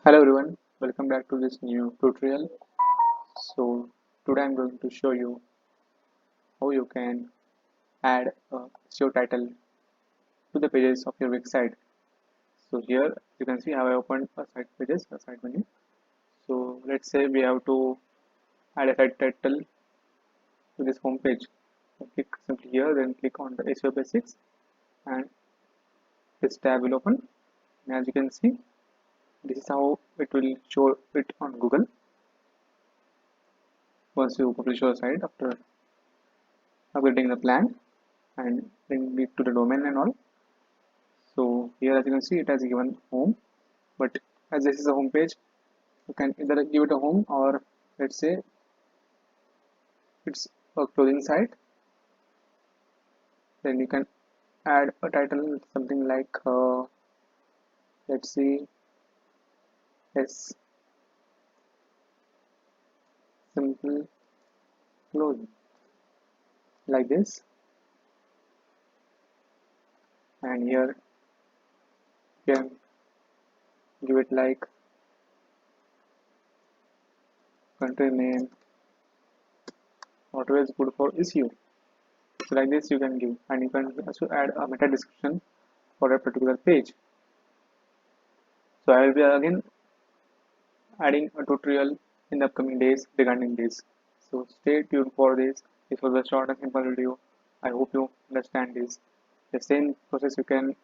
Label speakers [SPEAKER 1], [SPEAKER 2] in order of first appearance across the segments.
[SPEAKER 1] Hello everyone, welcome back to this new tutorial. So today I'm going to show you how you can add a SEO title to the pages of your website. So here you can see I have opened a site pages, a site menu. So let's say we have to add a site title to this home page. So click simply here, then click on the SEO basics, and this tab will open. And as you can see, this is how it will show it on Google once you publish your site after upgrading the plan and bring it to the domain and all. So here as you can see it has given home, but as this is a home page, you can either give it a home or let's say it's a clothing site. Then you can add a title something like let's see S simple clothing like this, and here you can give it like country name, whatever is good for SEO. So like this you can give, and you can also add a meta description for a particular page. So I will be again adding a tutorial in the upcoming days regarding this. So stay tuned for this. This was a short and simple video. I hope you understand this. The same process you can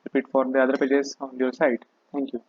[SPEAKER 1] repeat for the other pages on your site. Thank you.